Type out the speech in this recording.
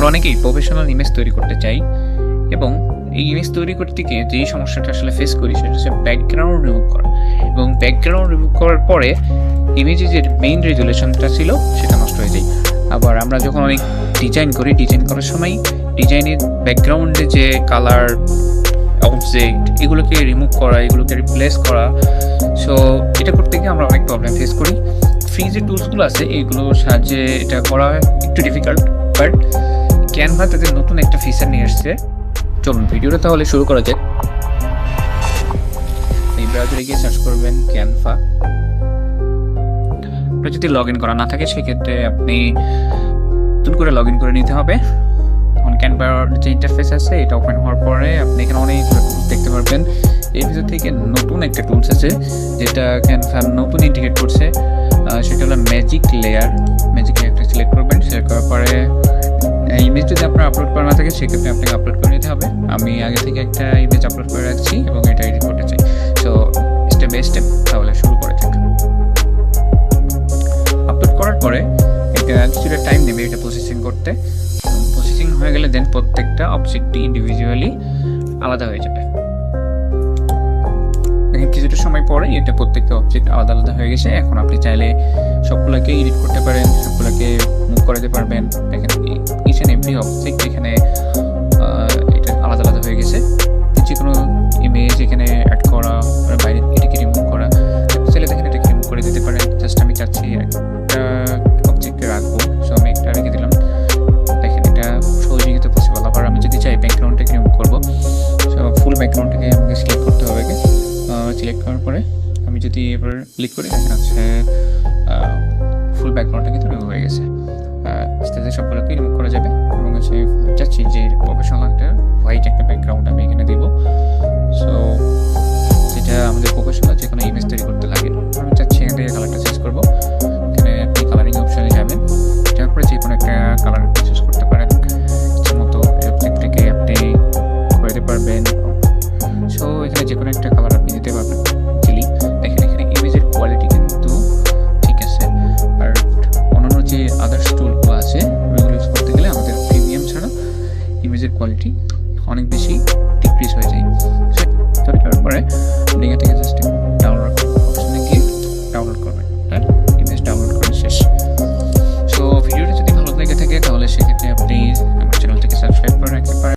আমরা অনেকেই professional image তৈরি করতে চাই, এবং এই ইমেজ তৈরি করতে গিয়ে যেই সমস্যাটা আসলে ফেস করি সেটা হচ্ছে ব্যাকগ্রাউন্ড রিমুভ করা। এবং ব্যাকগ্রাউন্ড রিমুভ করার পরে ইমেজে যে মেইন রেজুলেশনটা ছিল সেটা নষ্ট হয়ে যায়। আবার আমরা যখন অনেক ডিজাইন করার সময় ডিজাইনের ব্যাকগ্রাউন্ডে যে কালার, অবজেক্ট, এগুলোকে রিমুভ করা, এগুলোকে রিপ্লেস করা, সো এটা করতে গিয়ে আমরা অনেক প্রবলেম ফেস করি। ফ্রি যে টুলসগুলো আছে এইগুলোর সাহায্যে এটা করা একটু ডিফিকাল্ট, বাট ক্যানভা তাদের নতুন একটা ফিচার নিয়ে আসছে। চলুন ভিডিওটা তাহলে শুরু করা যাক। এই ব্রাউজারে গিয়ে সার্চ করবেন ক্যানভা। আপনার যদি লগ ইন করা না থাকে সেক্ষেত্রে আপনি নতুন করে লগ ইন করে নিতে হবে। তখন ক্যানভার যে ইন্টারফেস আছে এটা ওপেন হওয়ার পরে আপনি এখানে অনেকগুলো টুলস দেখতে পারবেন। এর ভিতর থেকে নতুন একটা টুলস আছে যেটা ক্যানভা নতুন ইন্টিগ্রেট করছে, সেটা হলো ম্যাজিক লেয়ার। ম্যাজিক লেয়ারটা সিলেক্ট করবেন। সিলেক্ট করার পরে ইমেজ যদি আপনার আপলোড করা না থাকে সেক্ষেত্রে আপনাকে আপলোড করে নিতে হবে। আমি আগে থেকে একটা ইমেজ আপলোড করে রাখছি এবং এটা এডিট করতে চাই। সো স্টেপ বাই স্টেপ তাহলে শুরু করে থাকি। আপলোড করার পরে এটা কিছুটা টাইম নেবে এটা প্রসেসিং করতে। প্রসেসিং হয়ে গেলে দেন প্রত্যেকটা অবজেক্টই ইন্ডিভিজুয়ালি আলাদা হয়ে যাবে। কিছুটা সময় পরে এটা প্রত্যেকটা অবজেক্ট আলাদা আলাদা হয়ে গেছে। এখন আপনি চাইলে সবগুলোকে এডিট করতে পারেন, সবগুলোকে মুভ করাতে পারবেন। দেখেন ইচ অ্যান্ড এভরি অবজেক্ট এখানে এটা আলাদা আলাদা হয়ে গেছে। যে কোনো ইমেজ এখানে অ্যাড করা, বাইরে এটাকে রিমুভ করা, চাইলে দেখেন এটাকে রিমুভ করে দিতে পারেন। জাস্ট আমি চাচ্ছি একটা অবজেক্টে রাখবো, সো আমি একটা রেখে দিলাম। দেখেন এটা সহজে কিন্তু পসিবল। আবার আমি যদি চাই ব্যাকগ্রাউন্ডটাকে রিমুভ করবো, সো ফুল ব্যাকগ্রাউন্ডটাকে আমাকে সিলেক্ট করতে হবে। সিলেক্ট করার পরে আমি যদি এবার ক্লিক করি দেখা যাচ্ছে ফুল ব্যাকগ্রাউন্ডটা কিন্তু রিমুভ হয়ে গেছে। আস্তে আস্তে সবগুলোকে রিমুভ করা যাবে। এবং হচ্ছে চাচ্ছি যে প্রফেশনাল একটা হোয়াইট একটা ব্যাকগ্রাউন্ড আমি এখানে দিব। সো যেটা আমাদের প্রফেশনাল যে কোনো ইমেজ তৈরি করতে লাগে, আমি চাচ্ছি এখান থেকে কালারটা চেঞ্জ করবো।